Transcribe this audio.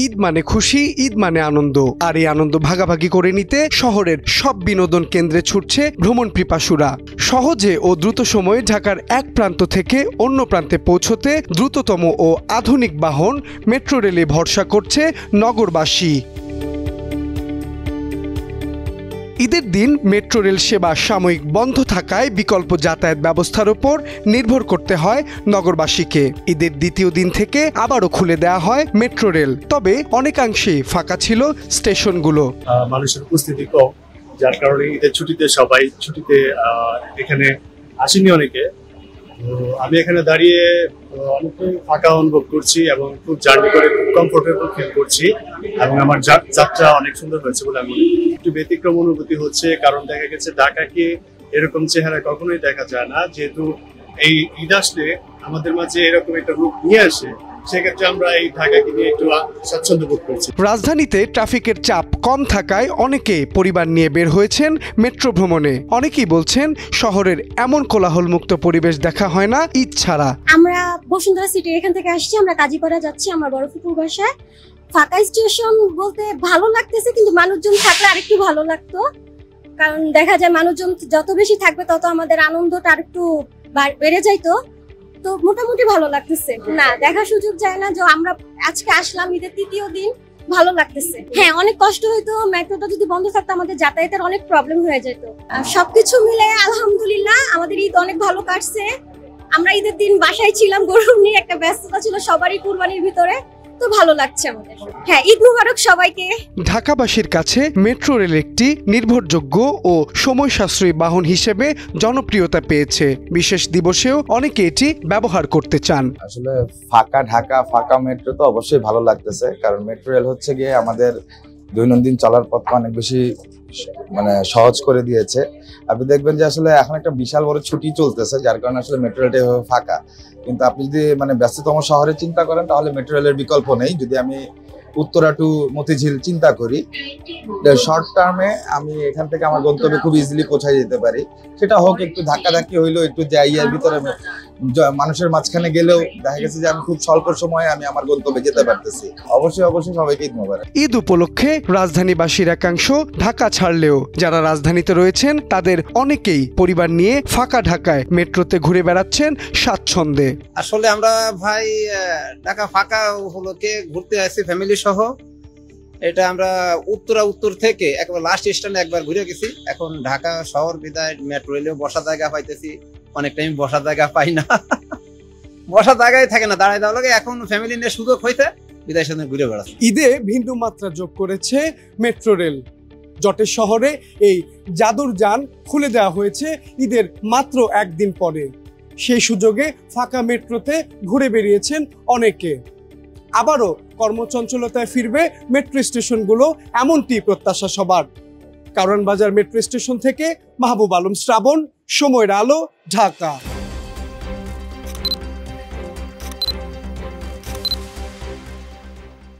ঈদ মানে খুশি, ঈদ মানে আনন্দ। আর এই আনন্দ ভাগাভাগি করে নিতে শহরের সব বিনোদন কেন্দ্রে ছুটছে ভ্রমণ পিপাসুরা। সহজে ও দ্রুত সময়ে ঢাকার এক প্রান্ত থেকে অন্য প্রান্তে পৌঁছতে দ্রুততম ও আধুনিক বাহন মেট্রো রেলে ভরসা করছে নগরবাসী। ঈদের দিন মেট্রো রেল সেবা সাময়িক বন্ধ থাকায় বিকল্প যাতায়াত ব্যবস্থার উপর নির্ভর করতে হয় নগরবাসীকে। ঈদের দ্বিতীয় দিন থেকে আবারও খুলে দেওয়া হয় মেট্রো রেল, তবে অনেকাংশেই ফাঁকা ছিল স্টেশনগুলো। মানুষের উপস্থিতি কম, যার কারণে ঈদের ছুটিতে সবাই ছুটিতে এখানে আসেনি অনেকে। আমি এখানে দাঁড়িয়ে অনেকটাই ফাঁকা অনুভব করছি এবং খুব জার্নি করে খুব কমফোর্টেবল ফিল করছি এবং আমার যাত্রা অনেক সুন্দর হয়েছে বলে আমি একটু ব্যতিক্রম অনুভূতি হচ্ছে। কারণ দেখা গেছে ঢাকাকে এরকম চেহারা কখনোই দেখা যায় না, যেহেতু এই ঈদ আসলে আমাদের মাঝে এরকম একটা রূপ নিয়ে আসে, সেক্ষেত্রে আমরা এই ঢাকাকে নিয়ে একটু স্বাচ্ছন্দ্য বোধ করছি। রাজধানীতে ট্রাফিকের চাপ কম থাকায় অনেকে পরিবার নিয়ে বের হয়েছেন মেট্রো ভ্রমণে। অনেকেই বলছেন শহরের এমন কোলাহলমুক্ত পরিবেশ দেখা হয় না ঈদ ছাড়া। আমরা বসুন্ধরা সিটি এখান থেকে আসছি, আমরা কাজীপাড়া যাচ্ছি আমার বড় ফুপুর বাসায়। ফাঁকা স্টেশন বলতে ভালো লাগতেছে, কিন্তু মানুষজন থাকলে আরেকটু ভালো লাগতো। কারণ দেখা যায় মানুষজন যত বেশি থাকবে তত আমাদের আনন্দটা আরেকটু বেড়ে যাইতো। তো মোটামুটি ভালো লাগতেছে। না দেখার সুযোগ যায় না, যে আমরা আজকে আসলাম ঈদের তৃতীয় দিন, ভালো লাগতেছে। হ্যাঁ, অনেক কষ্ট হইতো, মেট্রোটা যদি বন্ধ থাকতো আমাদের যাতায়াতের অনেক প্রবলেম হয়ে যেত। সবকিছু মিলে আলহামদুলিল্লাহ আমাদের ঈদ অনেক ভালো কাটছে। আমরা ঈদের দিন বাসায় ছিলাম, গরু নিয়ে একটা ব্যস্ততা ছিল সবারই কুরবানির ভিতরে, তো ভালো লাগছে আমাদের। হ্যাঁ, ঈদ মুবারক সবাইকে। ঢাকাবাসীর কাছে মেট্রো রেল একটি নির্ভরযোগ্য ও সময় সাশ্রয়ী বাহন হিসেবে জনপ্রিয়তা পেয়েছে। বিশেষ দিবসেও অনেকে এটি ব্যবহার করতে চান। আসলে ফাঁকা ঢাকা, ফাঁকা মেট্রো তো অবশ্যই ভালো লাগতেছে, কারণ মেট্রো রেল হচ্ছে গিয়ে আমাদের দৈনন্দিন চলার পথকে অনেক বেশি সহজ করে দিয়েছে। আপনি দেখবেন যে আসলে এখন একটা বিশাল বড় ছুটি চলতেছে, যার কারণে আসলে মেট্রো রেলটা এভাবে ফাঁকা। কিন্তু আপনি যদি ব্যস্ততম শহরে চিন্তা করেন তাহলে মেট্রো রেলের বিকল্প নেই। যদি আমি উত্তরা টু মতিঝিল চিন্তা করি, শর্ট টার্মে আমি এখান থেকে আমার গন্তব্যে খুব ইজিলি পৌঁছায় যেতে পারি। সেটা হোক একটু ধাক্কাধাক্কি হইলেও, একটু যাইয়ার ভিতরে মানুষের মাঝখানে গেলেও দেখা গেছে যে আমি খুব স্বল্প সময়ে আমি আমার গন্তব্যে যেতে পারতেছি। অবশ্যই সবাইকে ঈদ মোবারক। ঈদ উপলক্ষে রাজধানীবাসীর একাংশ ঢাকা ছাড়লেও যারা রাজধানীতে রয়েছেন তাদের অনেকেই পরিবার নিয়ে ফাঁকা ঢাকায় মেট্রোতে ঘুরে বেড়াচ্ছেন স্বাচ্ছন্দ্যে। আসলে আমরা ভাই ঢাকা ফাঁকা উপলক্ষে ঘুরতে আসছি ফ্যামিলি সহ। এটা আমরা উত্তর থেকে একবার লাস্ট স্ট্যান্ডে একবার ঘুরে গেছি। এখন ঢাকা শহর বিদায় মেট্রো রেলেও বসার জায়গা পাইতেছি, অনেক টাইম বসার জায়গা পাই না, বসার জায়গায় থাকে না, দাঁড়ায় দেওয়া লাগে। এখন ফ্যামিলি নিয়ে সুযোগ হইতে বিদায়ের সাথে ঘুরে বেড়াচ্ছে। ঈদে ভিন্ন মাত্রা যোগ করেছে মেট্রো রেল। জটের শহরে এই জাদুর যান খুলে দেওয়া হয়েছে ঈদের মাত্র একদিন পরে। সেই সুযোগে ফাঁকা মেট্রোতে ঘুরে বেরিয়েছেন অনেকে। আবারও কর্মচঞ্চলতায় ফিরবে মেট্রো স্টেশনগুলো, এমনটি প্রত্যাশা সবার। কারণ বাজার মেট্রো স্টেশন থেকে মাহবুব আলম শ্রাবণ, সময়ের আলো, ঢাকা।